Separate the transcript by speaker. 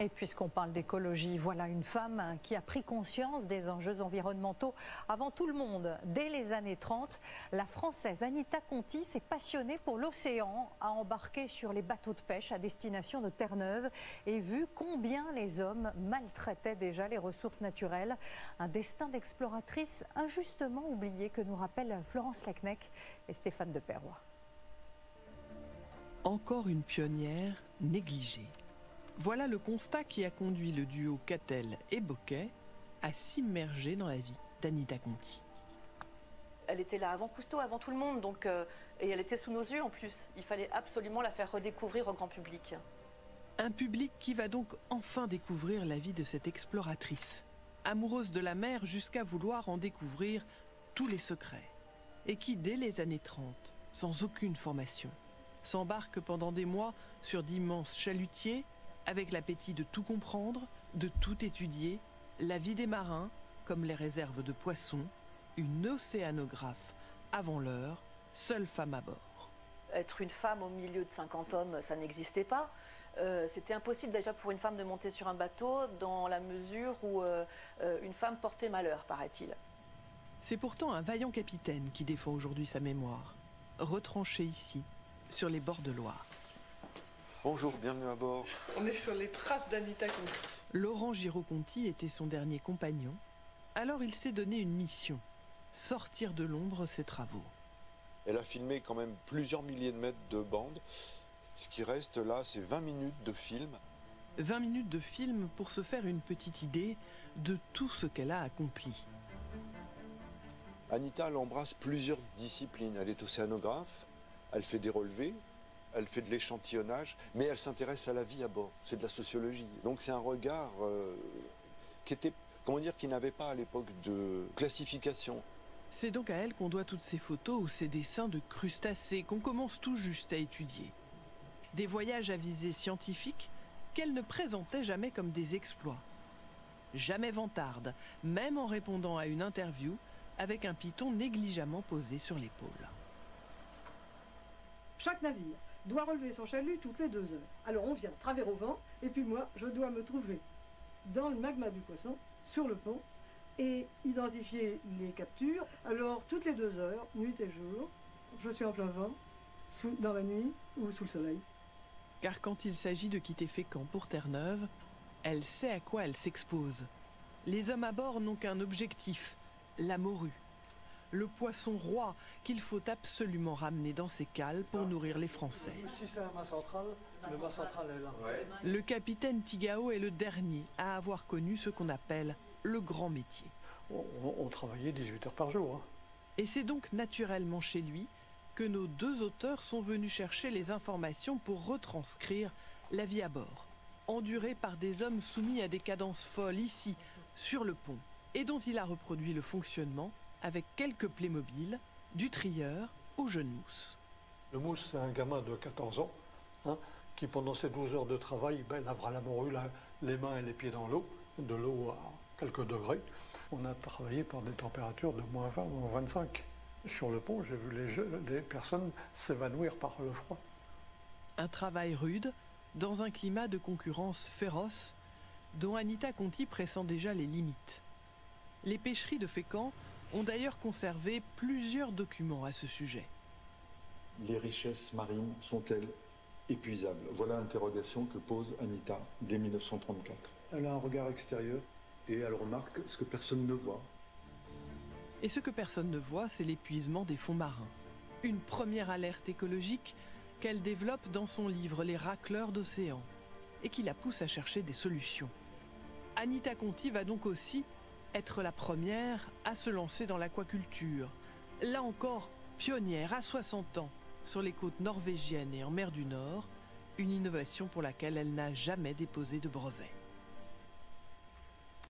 Speaker 1: Et puisqu'on parle d'écologie, voilà une femme qui a pris conscience des enjeux environnementaux avant tout le monde. Dès les années 30, la Française Anita Conti s'est passionnée pour l'océan, a embarqué sur les bateaux de pêche à destination de Terre-Neuve et vu combien les hommes maltraitaient déjà les ressources naturelles. Un destin d'exploratrice injustement oublié que nous rappellent Florence Lecnec et Stéphane de Perrois.
Speaker 2: Encore une pionnière négligée. Voilà le constat qui a conduit le duo Catel et Bocquet à s'immerger dans la vie d'Anita Conti.
Speaker 3: Elle était là avant Cousteau, avant tout le monde, donc, et elle était sous nos yeux en plus. Il fallait absolument la faire redécouvrir au grand public.
Speaker 2: Un public qui va donc enfin découvrir la vie de cette exploratrice, amoureuse de la mer jusqu'à vouloir en découvrir tous les secrets, et qui, dès les années 30, sans aucune formation, s'embarque pendant des mois sur d'immenses chalutiers, avec l'appétit de tout comprendre, de tout étudier, la vie des marins, comme les réserves de poissons, une océanographe avant l'heure, seule femme à bord.
Speaker 3: Être une femme au milieu de 50 hommes, ça n'existait pas. C'était impossible déjà pour une femme de monter sur un bateau dans la mesure où une femme portait malheur, paraît-il.
Speaker 2: C'est pourtant un vaillant capitaine qui défend aujourd'hui sa mémoire, retranché ici, sur les bords de Loire.
Speaker 4: Bonjour, bienvenue à bord.
Speaker 2: On est sur les traces d'Anita Conti. Laurent Giraud-Conti était son dernier compagnon. Alors il s'est donné une mission, sortir de l'ombre ses travaux.
Speaker 4: Elle a filmé quand même plusieurs milliers de mètres de bande. Ce qui reste là, c'est 20 minutes de film.
Speaker 2: 20 minutes de film pour se faire une petite idée de tout ce qu'elle a accompli.
Speaker 4: Anita, elle embrasse plusieurs disciplines. Elle est océanographe, elle fait des relevés, elle fait de l'échantillonnage, mais elle s'intéresse à la vie à bord. C'est de la sociologie. Donc c'est un regard qui était, comment dire, qui n'avait pas à l'époque de classification.
Speaker 2: C'est donc à elle qu'on doit toutes ces photos ou ces dessins de crustacés qu'on commence tout juste à étudier. Des voyages à visée scientifique qu'elle ne présentait jamais comme des exploits. Jamais vantarde, même en répondant à une interview avec un python négligemment posé sur l'épaule.
Speaker 5: Chaque navire doit relever son chalut toutes les 2 heures. Alors on vient travers au vent, et puis moi, je dois me trouver dans le magma du poisson, sur le pont, et identifier les captures. Alors toutes les 2 heures, nuit et jour, je suis en plein vent, dans la nuit ou sous le soleil.
Speaker 2: Car quand il s'agit de quitter Fécamp pour Terre-Neuve, elle sait à quoi elle s'expose. Les hommes à bord n'ont qu'un objectif, la morue. Le poisson roi qu'il faut absolument ramener dans ses cales pour nourrir les Français.
Speaker 6: Si c'est un mât central, le mât central est là. Ouais.
Speaker 2: Le capitaine Tigao est le dernier à avoir connu ce qu'on appelle le grand métier.
Speaker 6: On travaillait 18 heures par jour. Hein.
Speaker 2: Et c'est donc naturellement chez lui que nos 2 auteurs sont venus chercher les informations pour retranscrire la vie à bord, endurée par des hommes soumis à des cadences folles ici, sur le pont, et dont il a reproduit le fonctionnement avec quelques Playmobil, du trieur au jeune mousse.
Speaker 6: Le mousse, c'est un gamin de 14 ans hein, qui, pendant ses 12 heures de travail, lavera la morue, les mains et les pieds dans l'eau, de l'eau à quelques degrés. On a travaillé par des températures de moins 20, moins 25. Sur le pont, j'ai vu les personnes s'évanouir par le froid.
Speaker 2: Un travail rude, dans un climat de concurrence féroce, dont Anita Conti pressent déjà les limites. Les pêcheries de Fécamp ont d'ailleurs conservé plusieurs documents à ce sujet.
Speaker 7: Les richesses marines sont-elles épuisables? Voilà l'interrogation que pose Anita dès 1934. Elle a un regard extérieur et elle remarque ce que personne ne voit.
Speaker 2: Et ce que personne ne voit, c'est l'épuisement des fonds marins. Une première alerte écologique qu'elle développe dans son livre « Les racleurs d'océan » et qui la pousse à chercher des solutions. Anita Conti va donc aussi être la première à se lancer dans l'aquaculture. Là encore, pionnière à 60 ans sur les côtes norvégiennes et en mer du Nord, une innovation pour laquelle elle n'a jamais déposé de brevet.